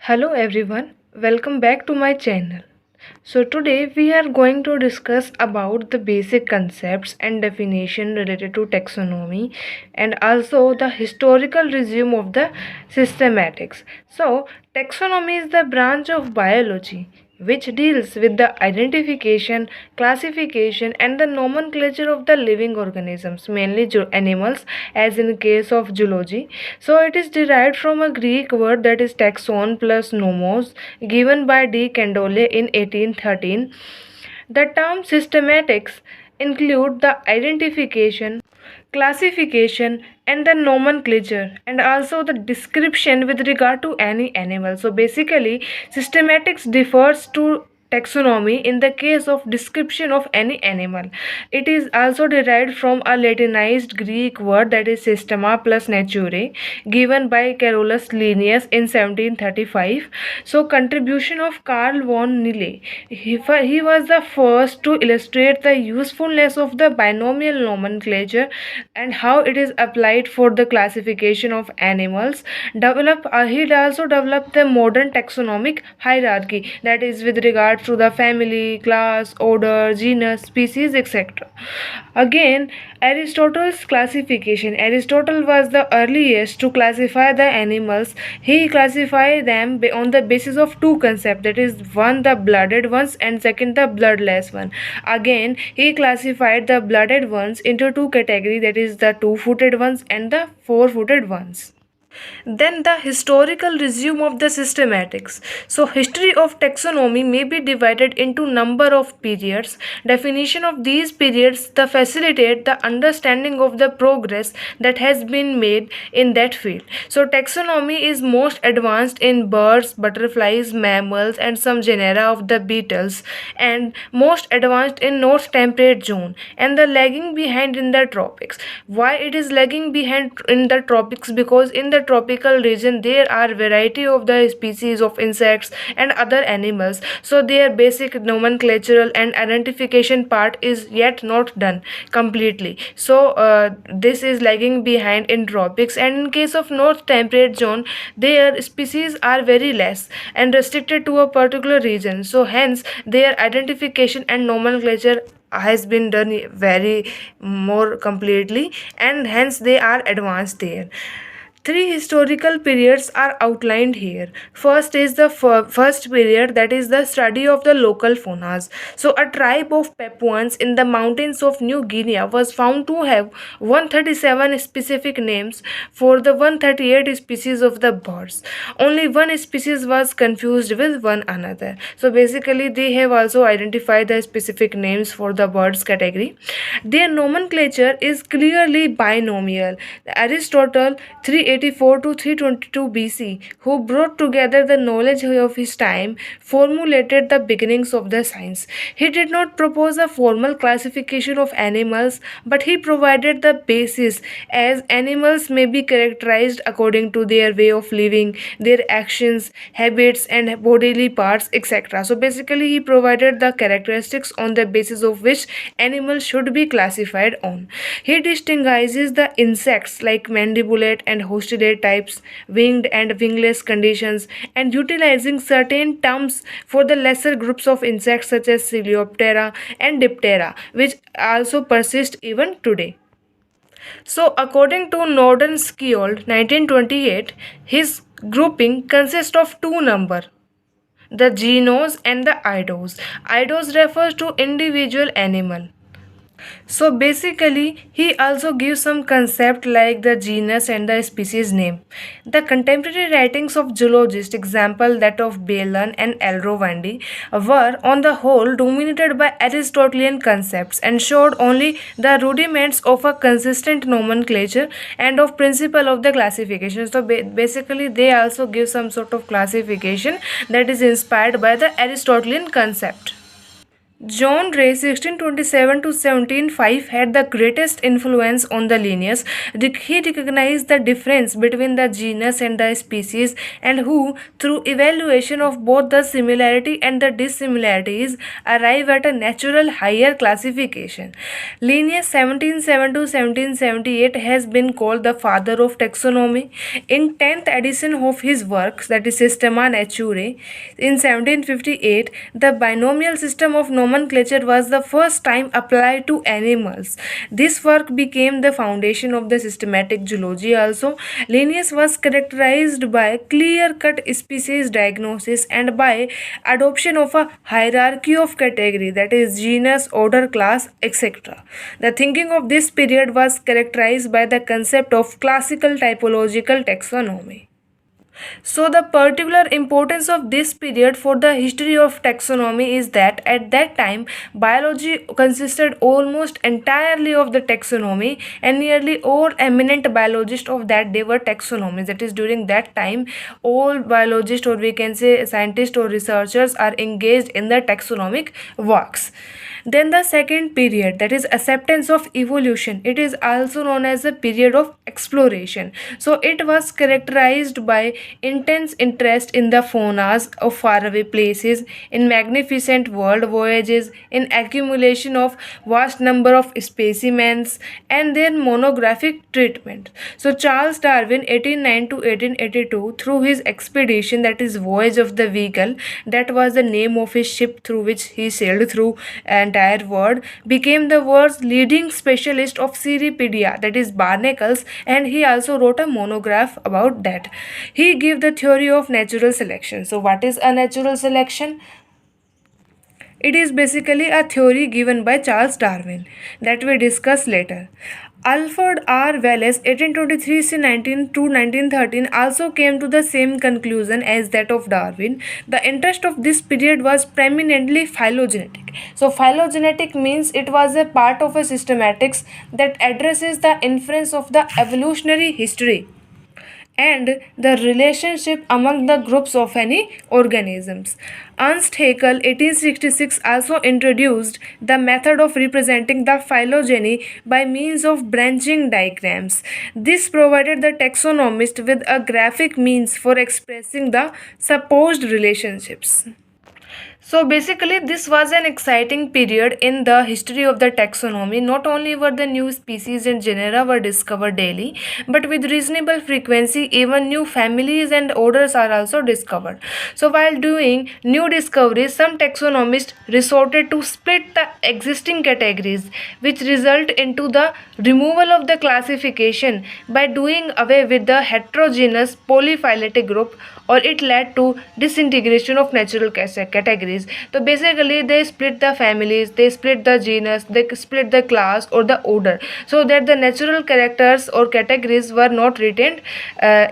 Hello everyone, welcome back to my channel. So today we are going to discuss about the basic concepts and definition related to taxonomy and also the historical resume of the systematics. So taxonomy is the branch of biology which deals with the identification, classification and the nomenclature of the living organisms, mainly animals as in case of zoology. So it is derived from a Greek word that is taxon plus nomos given by D. Candolle in 1813. The term systematics include the identification, classification and the nomenclature and also the description with regard to any animal. So basically systematics differs to taxonomy in the case of description of any animal. It is also derived from a Latinized Greek word that is systema plus naturae given by Carolus Linnaeus in 1735. So contribution of Carl von Linné. He was the first to illustrate the usefulness of the binomial nomenclature and how it is applied for the classification of animals. He also developed the modern taxonomic hierarchy, that is with regard to the family, class, order, genus, species, etc. Again, Aristotle's classification. Aristotle was the earliest to classify the animals. He classified them on the basis of two concepts, that is one the blooded ones and second the bloodless one. Again, he classified the blooded ones into two categories, that is the two-footed ones and the four-footed ones. Then the historical resume of the systematics. So history of taxonomy may be divided into number of periods. Definition of these periods the facilitate the understanding of the progress that has been made in that field. So taxonomy is most advanced in birds, butterflies, mammals and some genera of the beetles, and most advanced in north temperate zone and the lagging behind in the tropics. Why it is lagging behind in the tropics? Because in the tropical region there are variety of the species of insects and other animals, so their basic nomenclatural and identification part is yet not done completely. So this is lagging behind in tropics, and in case of north temperate zone their species are very less and restricted to a particular region, so hence their identification and nomenclature has been done very more completely, and hence they are advanced there. Three historical periods are outlined here. First is the first period, that is the study of the local faunas. So a tribe of Papuans in the mountains of New Guinea was found to have 137 specific names for the 138 species of the birds. Only one species was confused with one another. So basically they have also identified the specific names for the birds category. Their nomenclature is clearly binomial. Aristotle 384 to 322 BC, who brought together the knowledge of his time, formulated the beginnings of the science. He did not propose a formal classification of animals, but he provided the basis, as animals may be characterized according to their way of living, their actions, habits and bodily parts, etc. So basically he provided the characteristics on the basis of which animals should be classified on. He distinguishes the insects like mandibulate and hostidate types, winged and wingless conditions, and utilizing certain terms for the lesser groups of insects such as Coleoptera and Diptera, which also persist even today. So according to Norton Skjold 1928, his grouping consists of two numbers, the genus and the eidos. Eidos refers to individual animal. So basically he also gives some concept like the genus and the species name. The contemporary writings of zoologists, example that of Bailon and Elrowandi, were on the whole dominated by Aristotelian concepts and showed only the rudiments of a consistent nomenclature and of principle of the classification. So basically they also give some sort of classification that is inspired by the Aristotelian concept. John Ray 1627 to 1705 had the greatest influence on the Linnaeus. He recognized the difference between the genus and the species, and who, through evaluation of both the similarity and the dissimilarities, arrive at a natural higher classification. Linnaeus 1707 to 1778 has been called the father of taxonomy. In 10th edition of his works, that is Systema Naturae, in 1758, the binomial system of nomenclature was the first time applied to animals. This work became the foundation of the systematic zoology also. Linnaeus was characterized by clear-cut species diagnosis and by adoption of a hierarchy of category, that is genus, order, class, etc. The thinking of this period was characterized by the concept of classical typological taxonomy. So the particular importance of this period for the history of taxonomy is that at that time biology consisted almost entirely of the taxonomy, and nearly all eminent biologists of that day were taxonomists. That is, during that time all biologists, or we can say scientists or researchers, are engaged in the taxonomic works. Then the second period, that is acceptance of evolution, it is also known as a period of exploration. So it was characterized by intense interest in the faunas of faraway places, in magnificent world voyages, in accumulation of vast number of specimens, and their monographic treatment. So Charles Darwin 1809 to 1882, through his expedition, that is voyage of the Beagle, that was the name of his ship through which he sailed through entire world, became the world's leading specialist of Cirripedia, that is barnacles, and he also wrote a monograph about that. He gave the theory of natural selection. So what is a natural selection? It is basically a theory given by Charles Darwin that we discuss later. Alfred R. Wallace 1823 to 1913 also came to the same conclusion as that of Darwin. The interest of this period was preeminently phylogenetic. So phylogenetic means it was a part of a systematics that addresses the inference of the evolutionary history and the relationship among the groups of any organisms. Ernst Haeckel 1866 also introduced the method of representing the phylogeny by means of branching diagrams. This provided the taxonomist with a graphic means for expressing the supposed relationships. So basically this was an exciting period in the history of the taxonomy. Not only were the new species and genera were discovered daily, but with reasonable frequency even new families and orders are also discovered. So while doing new discoveries, some taxonomists resorted to split the existing categories, which result into the removal of the classification by doing away with the heterogeneous polyphyletic group, or it led to disintegration of natural categories. So basically they split the families, they split the genus, they split the class or the order, so that the natural characters or categories were not retained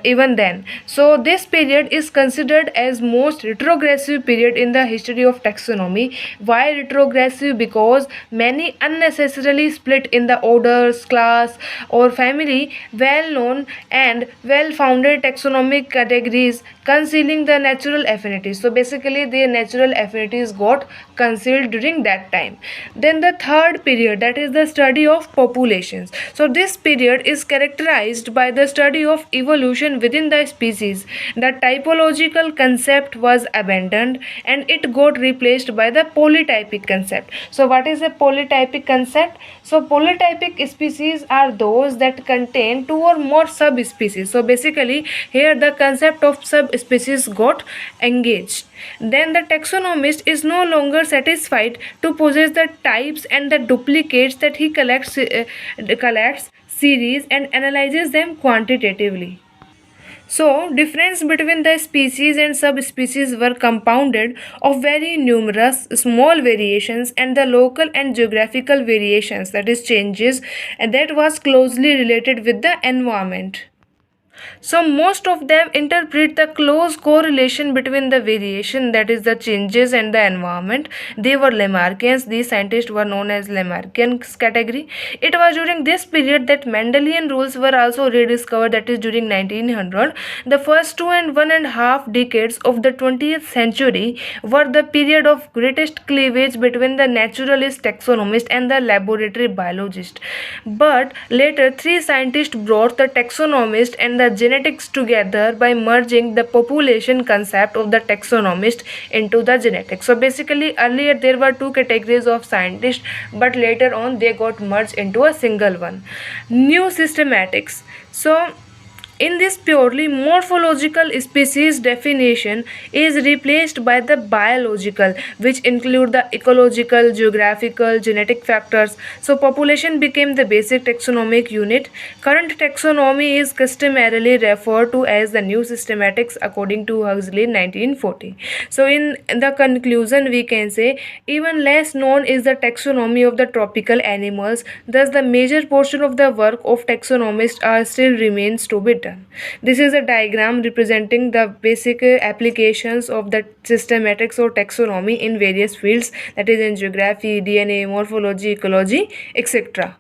even then. So this period is considered as most retrogressive period in the history of taxonomy. Why retrogressive? Because many unnecessarily split in the orders, class or family well known and well founded taxonomic categories, concealing the natural affinities. So basically the natural affinities got concealed during that time. Then the third period, that is the study of populations. So this period is characterized by the study of evolution within the species. The typological concept was abandoned and it got replaced by the polytypic concept. So what is a polytypic concept? So polytypic species are those that contain two or more subspecies. So basically here the concept of subspecies got engaged. Then the taxonomist is no longer satisfied to possess the types and the duplicates, that he collects series and analyzes them quantitatively. So, difference between the species and subspecies were compounded of very numerous small variations and the local and geographical variations, that is changes, and that was closely related with the environment. So most of them interpret the close correlation between the variation, that is the changes, and the environment. They were Lamarckians. These scientists were known as Lamarckian category. It was during this period that Mendelian rules were also rediscovered, that is during 1900. The first 2.5 decades of the 20th century were the period of greatest cleavage between the naturalist taxonomist and the laboratory biologist. But later, three scientists brought the taxonomist and the genetics together by merging the population concept of the taxonomist into the genetics. So basically, earlier there were two categories of scientists, but later on they got merged into a single one. New systematics. So in this purely morphological species definition is replaced by the biological, which include the ecological, geographical, genetic factors. So population became the basic taxonomic unit. Current taxonomy is customarily referred to as the new systematics according to Huxley in 1940. So in the conclusion we can say even less known is the taxonomy of the tropical animals. Thus the major portion of the work of taxonomists are still remains to be done. This is a diagram representing the basic applications of the systematics or taxonomy in various fields, that is in geography, DNA, morphology, ecology, etc.